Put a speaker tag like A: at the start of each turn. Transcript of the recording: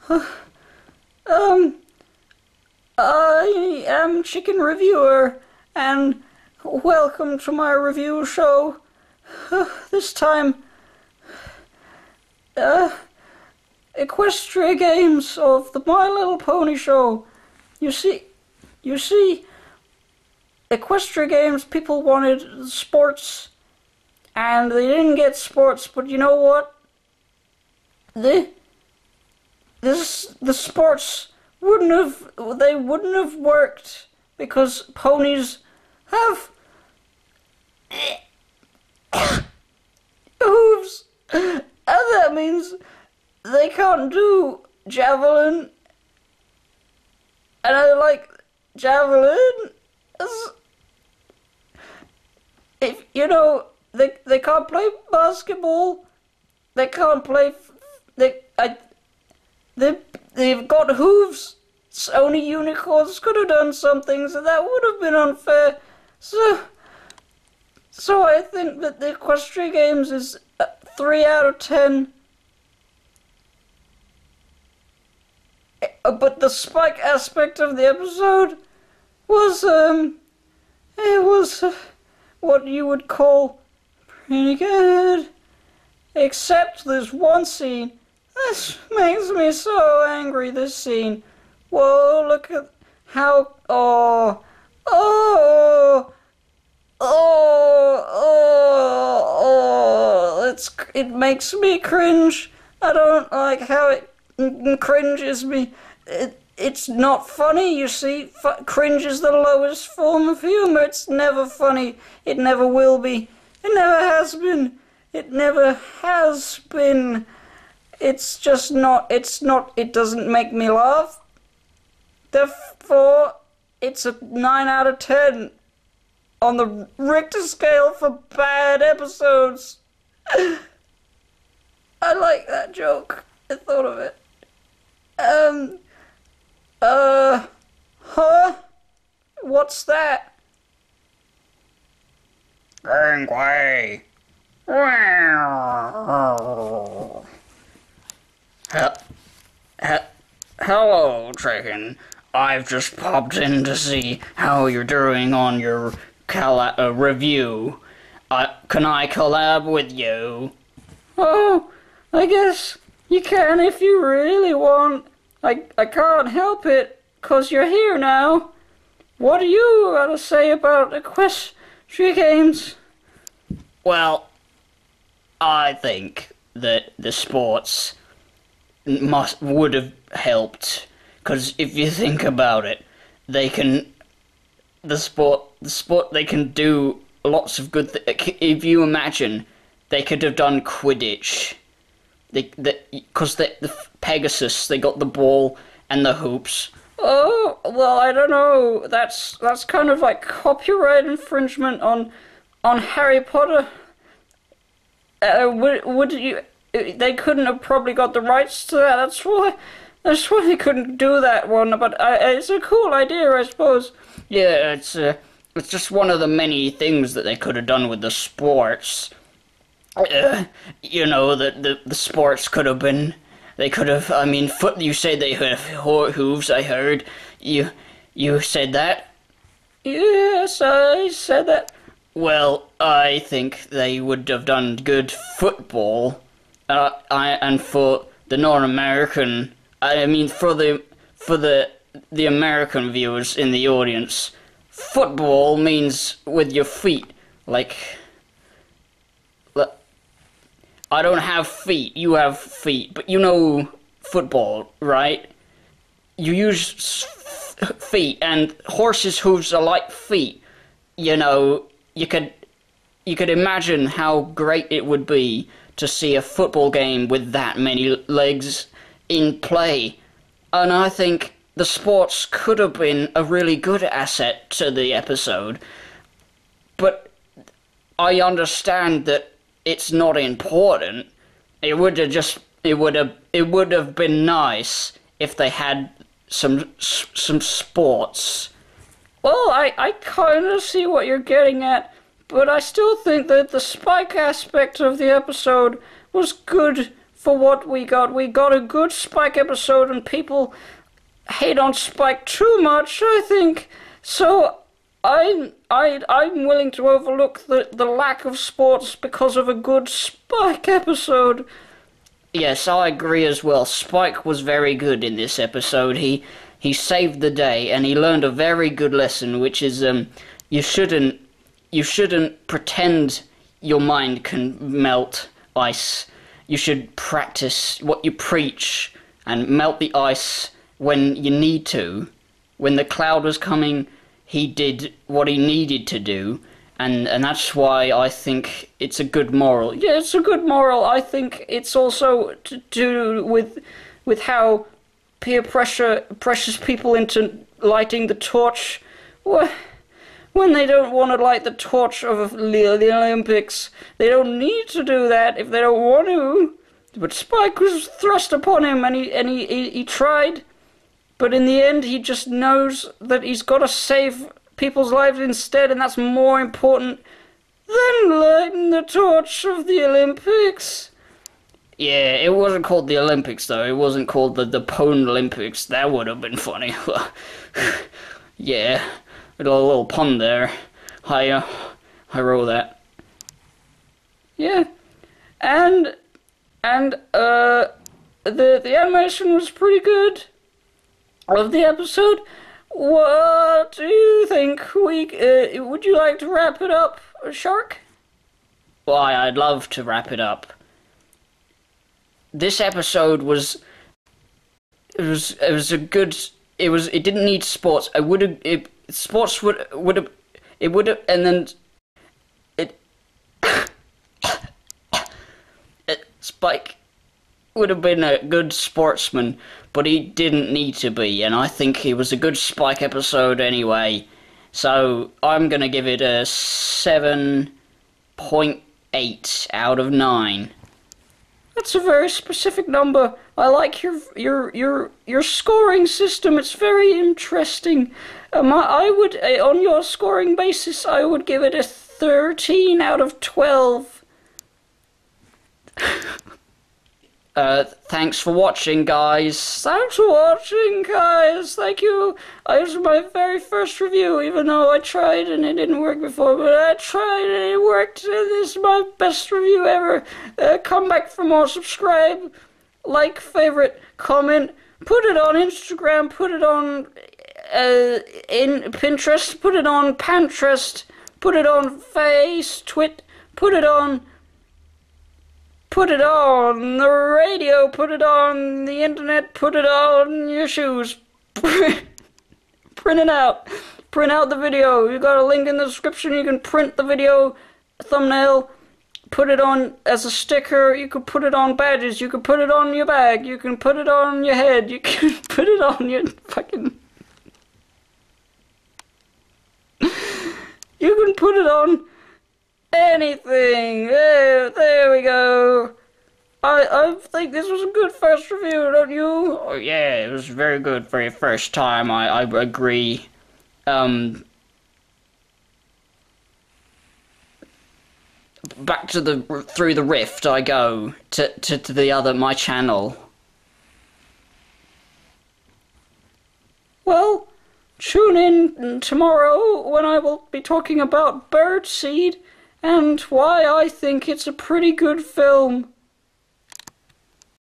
A: Um, I am Chicken Reviewer, and welcome to my review show. This time, Equestria Games of the My Little Pony show. You see, Equestria Games, people wanted sports, and they didn't get sports, but you know what? The sports wouldn't have worked because ponies have hooves, and that means they can't do javelin, and I like javelin. If you know, they can't play basketball, they can't play. They've got hooves. Only unicorns could have done something, so that would have been unfair. So I think that the Equestria Games is 3 out of 10. But the spike aspect of the episode was, it was what you would call pretty good. Except there's one scene. This makes me so angry, this scene. Whoa, look at how... It makes me cringe. I don't like how it cringes me. It's not funny, you see. Cringe is the lowest form of humor. It's never funny. It never will be. It never has been. It never has been. It's just not, it doesn't make me laugh. Therefore, it's a 9 out of 10 on the Richter scale for bad episodes. I like that joke. I thought of it. Huh? What's that?
B: Gangway. Hello, Chicken. I've just popped in to see how you're doing on your review. Can I collab with you?
A: Oh, I guess you can if you really want. I can't help it, 'cause you're here now. What do you got to say about Equestria Games?
B: Well, I think that the sports would have helped, because if you think about it, they can they can do lots of good if you imagine, they could have done Quidditch, because the Pegasus, they got the ball and the hoops.
A: Oh, well, I don't know, that's kind of like copyright infringement on Harry Potter. Would you? They couldn't have probably got the rights to that. That's why they couldn't do that one. But it's a cool idea, I suppose.
B: Yeah, it's just one of the many things that they could have done with the sports. You know, the sports could have been. They could have. I mean, you said they have hooves. I heard you said that.
A: Yes, I said that.
B: Well, I think they would have done good football, and for the non-American, I mean for the American viewers in the audience, football means with your feet. Like, I don't have feet, you have feet, but you know football, right? You use feet, and horses' hooves are like feet, you know. You could imagine how great it would be to see a football game with that many legs in play. And I think the sports could have been a really good asset to the episode. But I understand that it's not important. It would have been nice if they had some sports.
A: Well, I kind of see what you're getting at, but I still think that the spike aspect of the episode was good for what we got. We got a good Spike episode, and people hate on Spike too much, I think. So I'm willing to overlook the lack of sports because of a good Spike episode.
B: Yes, I agree as well. Spike was very good in this episode. He saved the day, and he learned a very good lesson, which is you shouldn't pretend your mind can melt ice. You should practice what you preach and melt the ice when you need to. When the cloud was coming, he did what he needed to do, and that's why I think it's a good moral.
A: Yeah, it's a good moral. I think it's also to do with how peer pressure pressures people into lighting the torch when they don't want to light the torch of the Olympics. They don't need to do that if they don't want to. But Spike was thrust upon him, and he tried. But in the end, he just knows that he's got to save people's lives instead, and that's more important than lighting the torch of the Olympics.
B: Yeah, it wasn't called the Olympics, though. It wasn't called the Pwn Olympics. That would have been funny. Yeah, a little pun there. I wrote that.
A: Yeah, and the animation was pretty good of the episode. What do you think? Would you like to wrap it up, Shark?
B: Why, I'd love to wrap it up. This episode was a good. It didn't need sports. Sports would have, and then Spike would have been a good sportsman, but he didn't need to be, and I think he was a good Spike episode anyway. So I'm gonna give it a 7.8 out of 9.
A: That's a very specific number. I like your scoring system. It's very interesting. I would, on your scoring basis, I would give it a 13 out of 12.
B: Thanks for watching, guys.
A: Thanks for watching, guys. Thank you. It was my very first review, even though I tried and it didn't work before, but I tried and it worked. This is my best review ever. Come back for more. Subscribe, like, favorite, comment, put it on Instagram, put it on in Pinterest, put it on Pinterest, put it on put it on the radio, put it on the internet, put it on your shoes. Print it out. Print out the video. You got a link in the description. You can print the video thumbnail, put it on as a sticker. You can put it on badges. You can put it on your bag. You can put it on your head. You can put it on your fucking... You can put it on anything. There we go. I think this was a good first review, don't you?
B: Oh yeah, it was very good for your first time. I agree. Back to through the rift I go to the other my channel.
A: Well, tune in tomorrow when I will be talking about Birdseed and why I think it's a pretty good film.